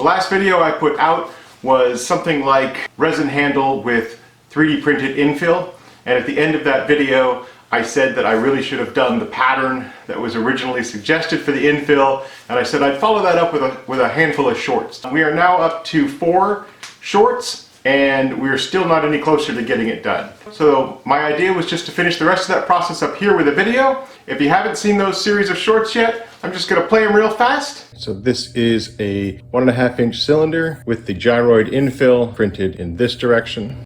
The last video I put out was something like resin handle with 3D printed infill, and at the end of that video I said that I really should have done the pattern that was originally suggested for the infill, and I said I'd follow that up with a handful of shorts. We are now up to 4 shorts, and we're still not any closer to getting it done. So my idea was just to finish the rest of that process up here with a video. If you haven't seen those series of shorts yet, I'm just going to play them real fast. So this is a 1.5 inch cylinder with the Gyroid infill printed in this direction.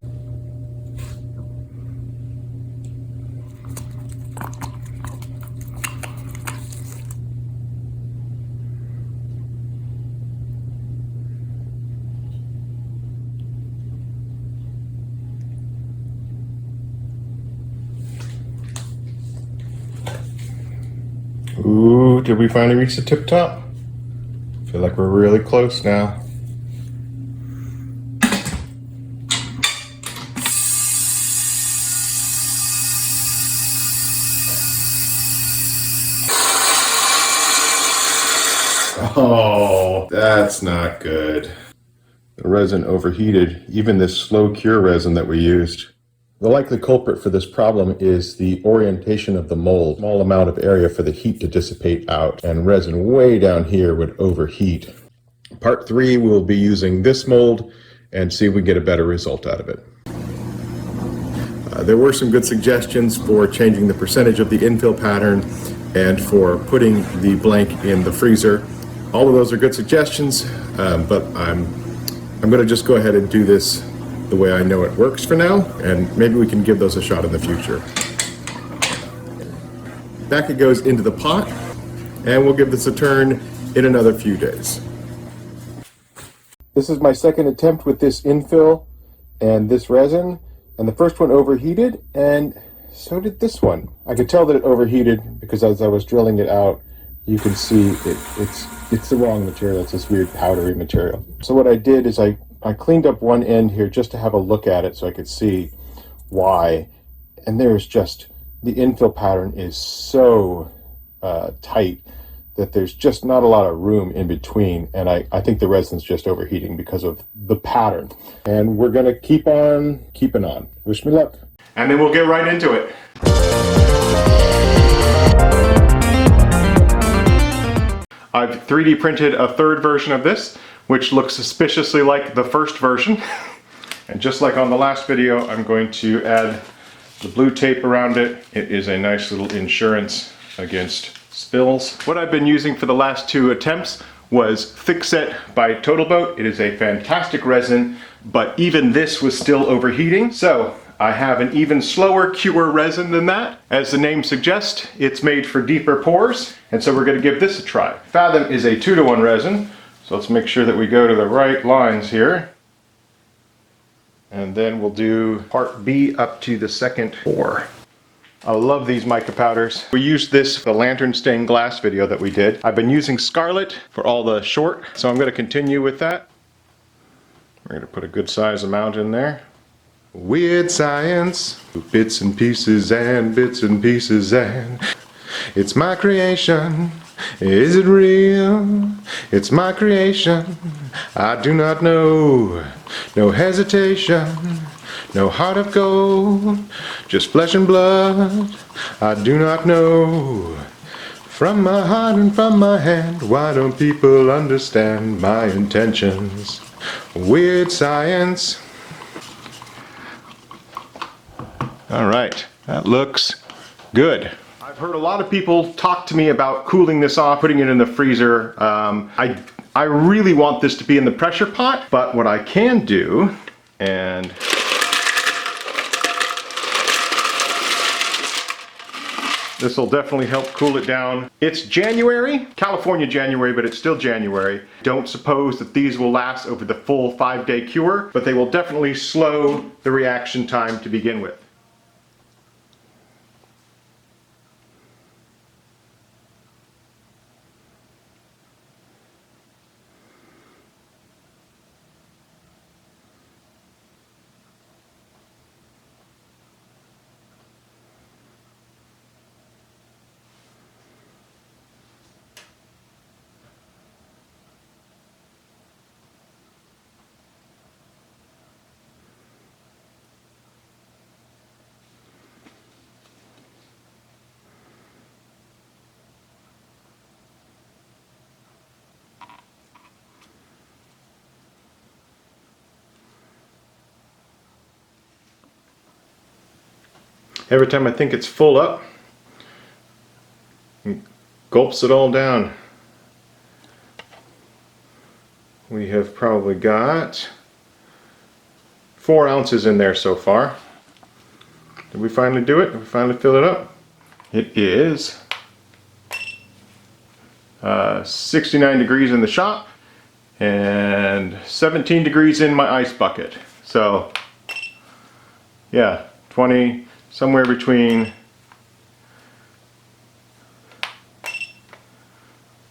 Ooh, did we finally reach the tip top? I feel like we're really close now. Oh, that's not good. The resin overheated, even this slow cure resin that we used. The likely culprit for this problem is the orientation of the mold. Small amount of area for the heat to dissipate out, and resin way down here would overheat. Part 3, we'll be using this mold and see if we get a better result out of it. There were some good suggestions for changing the percentage of the infill pattern and for putting the blank in the freezer. All of those are good suggestions, but I'm going to just go ahead and do this the way I know it works for now, and maybe we can give those a shot in the future. Back it goes into the pot, and we'll give this a turn in another few days. This is my second attempt with this infill and this resin, and the first one overheated, and so did this one. I could tell that it overheated because as I was drilling it out, you can see it's the wrong material. It's this weird powdery material. So what I did is I cleaned up one end here just to have a look at it so I could see why. And there's just, the infill pattern is so tight that there's just not a lot of room in between. And I think the resin's just overheating because of the pattern. And we're gonna keep on keeping on. Wish me luck. And then we'll get right into it. I've 3D printed a third version of this, which looks suspiciously like the first version. And just like on the last video, I'm going to add the blue tape around it. It is a nice little insurance against spills. What I've been using for the last 2 attempts was Thickset by TotalBoat. It is a fantastic resin, but even this was still overheating. So I have an even slower cure resin than that. As the name suggests, it's made for deeper pores, and so we're going to give this a try. Fathom is a 2-to-1 resin, so let's make sure that we go to the right lines here. And then we'll do part B up to the second pour. I love these mica powders. We used this for the lantern stained glass video that we did. I've been using Scarlet for all the short, so I'm going to continue with that. We're going to put a good size amount in there. Weird science, bits and pieces and bits and pieces, and it's my creation. Is it real? It's my creation. I do not know. No hesitation, no heart of gold, just flesh and blood. I do not know. From my heart and from my hand, why don't people understand my intentions? Weird science. All right, that looks good. I've heard a lot of people talk to me about cooling this off, putting it in the freezer. I really want this to be in the pressure pot, but what I can do, and this will definitely help cool it down. It's January, California January, but it's still January. Don't suppose that these will last over the full 5-day cure, but they will definitely slow the reaction time to begin with. Every time I think it's full up, it gulps it all down. We have probably got 4 ounces in there so far. Did we finally do it? Did we finally fill it up? It is 69 degrees in the shop and 17 degrees in my ice bucket. So yeah, 20, somewhere between,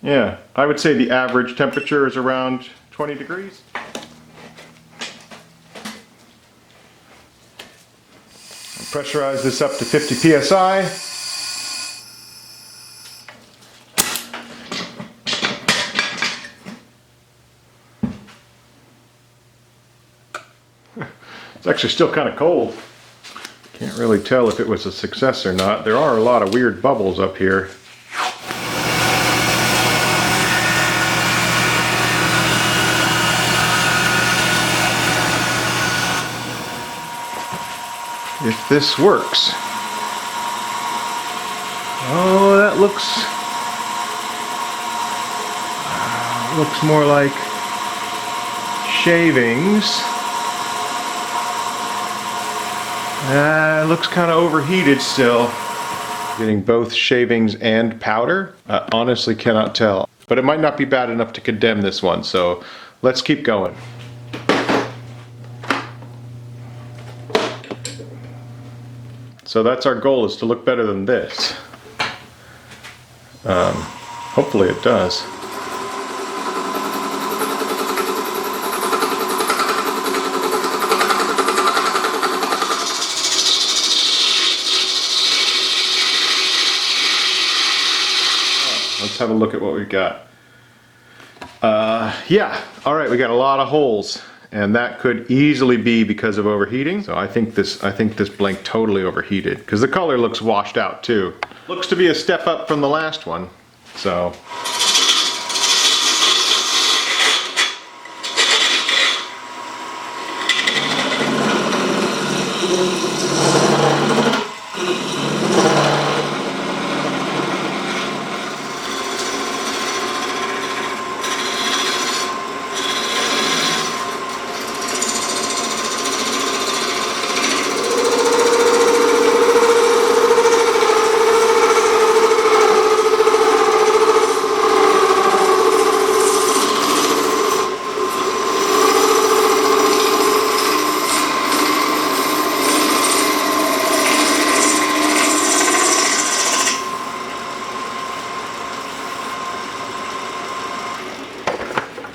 yeah, I would say the average temperature is around 20 degrees. Pressurize this up to 50 psi. It's actually still kind of cold. Can't really tell if it was a success or not. There are a lot of weird bubbles up here. If this works. Oh, that looks more like shavings. It looks kind of overheated still. Getting both shavings and powder? I honestly cannot tell. But it might not be bad enough to condemn this one, so let's keep going. So that's our goal, is to look better than this. Hopefully it does. Let's have a look at what we've got. Yeah, all right, we got a lot of holes. And that could easily be because of overheating. So I think this blank totally overheated, because the color looks washed out too. Looks to be a step up from the last one. So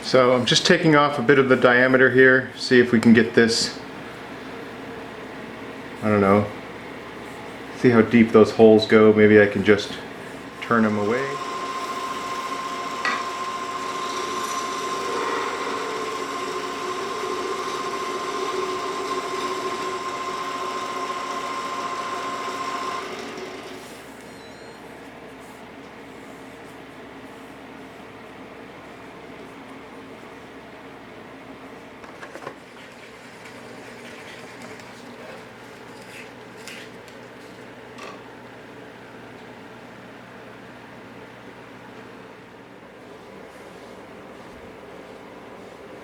So I'm just taking off a bit of the diameter here, see if we can get this, I don't know, see how deep those holes go. Maybe I can just turn them away.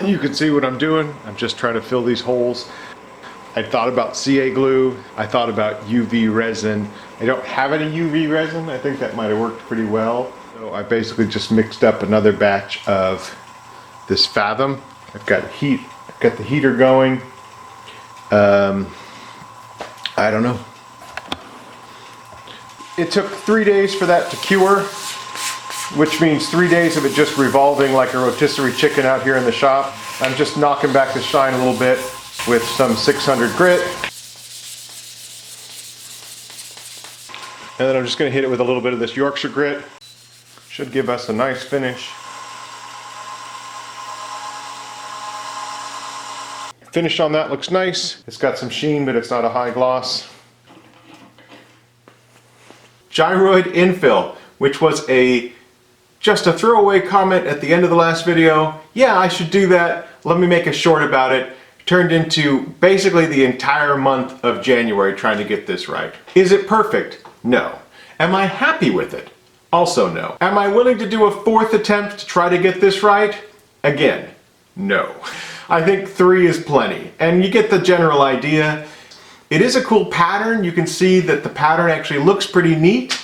You can see what I'm doing. I'm just trying to fill these holes. I thought about CA glue. I thought about UV resin. I don't have any UV resin. I think that might have worked pretty well. So I basically just mixed up another batch of this Fathom. I've got the heater going. I don't know. It took 3 days for that to cure, which means 3 days of it just revolving like a rotisserie chicken out here in the shop. I'm just knocking back the shine a little bit with some 600 grit. And then I'm just going to hit it with a little bit of this Yorkshire grit. Should give us a nice finish. Finish on that looks nice. It's got some sheen, but it's not a high gloss. Gyroid Infill, which was just a throwaway comment at the end of the last video. Yeah, I should do that. Let me make a short about it. turned into basically the entire month of January trying to get this right. Is it perfect? No. Am I happy with it? Also no. Am I willing to do a fourth attempt to try to get this right? Again, no. I think 3 is plenty, and you get the general idea. It is a cool pattern. You can see that the pattern actually looks pretty neat.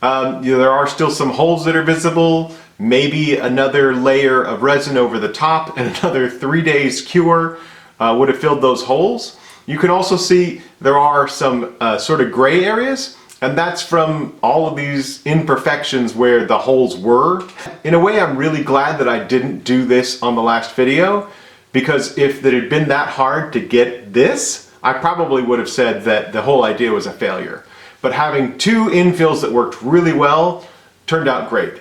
There are still some holes that are visible, maybe another layer of resin over the top and another 3 days cure would have filled those holes. You can also see there are some sort of gray areas, and that's from all of these imperfections where the holes were. In a way, I'm really glad that I didn't do this on the last video, because if it had been that hard to get this, I probably would have said that the whole idea was a failure. But having 2 infills that worked really well turned out great.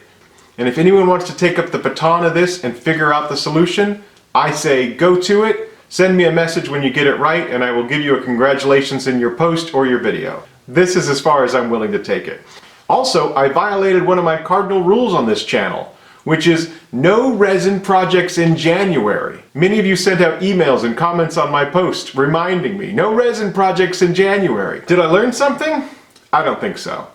And if anyone wants to take up the baton of this and figure out the solution, I say go to it, send me a message when you get it right, and I will give you a congratulations in your post or your video. This is as far as I'm willing to take it. Also, I violated one of my cardinal rules on this channel, which is no resin projects in January. Many of you sent out emails and comments on my post reminding me, no resin projects in January. Did I learn something? I don't think so.